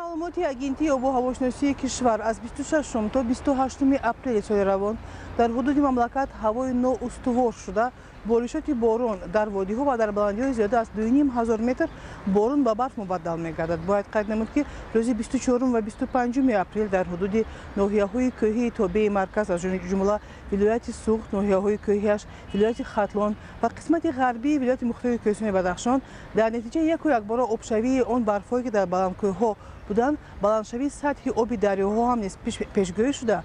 маълумоти агентии обу ҳавошиносии кишвар аз 26 то 28 апрели соли равон дар ҳудуди мамлакат ҳавои ноустувор шуда боришоти борон дар водиҳо ва дар баландиҳои зиёда аз 2500 метр борон ба барф мубаддал мегардад. Бояд қайд намуд ки рӯзи 24 ва 25 апрел дар ҳудуди ноҳияҳои кӯҳии тобеи марказ аз ҷумла вилояти Суғд, ноҳияҳои кӯҳияш, вилояти Хатлон ва қисмати ғарбии вилояти мухтари Кӯҳистони Бадахшон дар натиҷаи яку якбора обшавии он барфҳое ки дар баландкӯҳҳо буданд, баландшавии сатҳи оби дарёҳо ҳам низ пешгӯӣ шуда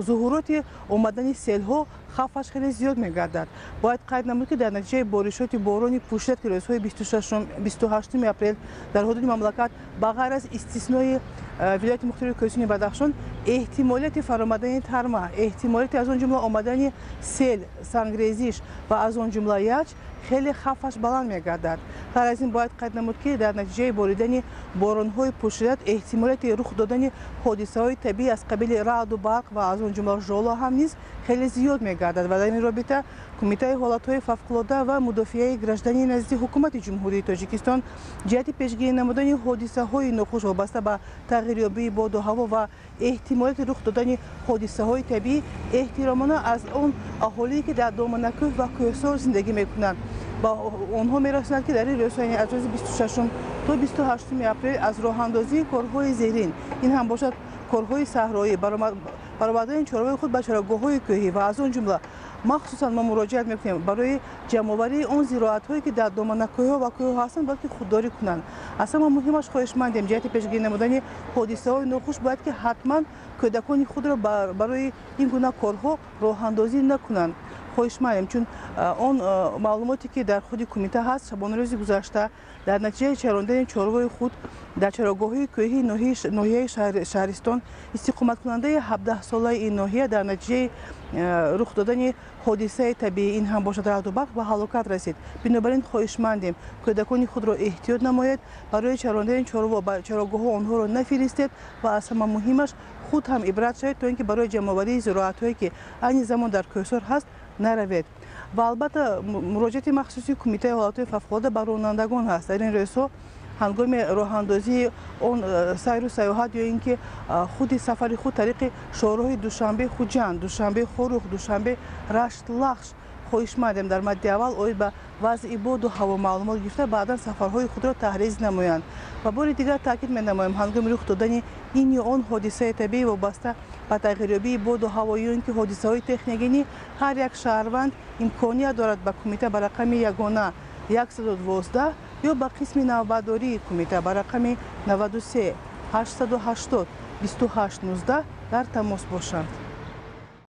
зуҳуроти омадани селҳо хавфаш хеле зиёд мегардад. Бояд қайд намуд ки дар натиҷаи боришоти борони пушат ки рӯзҳои 28 апрел дар ҳудуди мамлакат ба ғайр аз истиснои вилояти мухтари Кӯҳистони Бадахшон эҳтимолияти фаромадани тарма, эҳтимолияти аз он ҷумла омадани сел, сангрезиш ва аз он ҷумла яч хеле хавфаш баланд мегардад. Ғайр аз ин бояд қайд намуд ки дар натиҷаи боридани боронҳои пуршиддат эҳтимолияти рух додани ҳодисаҳои табиӣ аз қабили раъду барқ ва аз он ҷумла жоло ҳам низ хеле зиёд мегардад ва дар ин робита Кумитаи ҳолатҳои фавқулода ва мудофиаи граждании назди ҳукумати Ҷумҳурии Тоҷикистон ҷиҳати пешгирӣ намудани ҳодисаҳои нохуш вобаста ба тағйирёбии боду ҳаво ва эҳтимолияти рух додани ҳодисаҳои табиӣ эҳтиромона аз он аҳолие ки дар доманакӯҳ ва кӯҳсор зиндагӣ мекунанд ба онҳо мерасонад ки дар ин рӯзҳои аз рӯзи 26 то 28 апрел аз роҳандозии корҳои зерин, ин ҳам бошад корҳои саҳроӣ, баровардани чорвои худ ба чарогоҳҳои кӯҳӣ ва аз он ҷумла махсусан мо муроҷиат мекунем барои ҷамъоварии он зироатҳое ки дар доманакӯҳҳо ва кӯҳҳо ҳастанд балки худдорӣ кунанд. Аз ҳама муҳимаш хоҳишмандем ҷиҳати пешгирӣ намудани ҳодисаҳои нохуш бояд ки ҳатман кӯдакони худро барои ин гуна корҳо роҳандозӣ накунанд. Хоҳишмандем, чун он маълумоте ки дар худи кумита ҳаст, шабонарӯзи гузашта дар натиҷаи чарондани чорвои худ дар чарогоҳҳои кӯҳии ноҳияи шаҳристон истиқоматкунандаи 17-солаи ин ноҳия дар натиҷаи рух додани ҳодисаи табиӣ, ин ҳам бошад раъду барқ ба ҳалокат расид. Бинобар ин хоҳишмандем кӯдакони худро эҳтиёт намоед, барои чарондани чорво ба чарогоҳҳо онҳоро нафиристед ва аз ҳама муҳимаш худ ҳам ибрат шавед то ин ки барои ҷамъоварии зироатҳое ки айни замон дар кӯҳсор ҳаст наравед. Ва албатта муроҷиати махсуси Кумитаи ҳолатҳои фавқулода ба ронандагон ҳаст. Дар ин рӯзҳо ҳангоми роҳандозии он сайру саёҳат ё ин ки худи сафари худ тариқи шоҳроҳи Душанбе Хуҷанд, Душанбе Хорух, Душанбе Рашт Лахш хоҳишмандем дар мадди аввал оид ба вазъи боду ҳаво маълумот гирифта баъдан сафарҳои худро таҳриз намоянд. Ва бори дигар таъкид менамоем ҳангоми рух додани ин ё он ҳодисаи табиӣ вобаста ба тағйирёбии боду ҳаво ё ин ки ҳодисаҳои техногенӣ ҳар як шаҳрванд имконият дорад ба кумита ба рақами ягона 112 ё ба қисми навбатдории кумита ба рақами 93 880 28 19 дар тамос бошанд.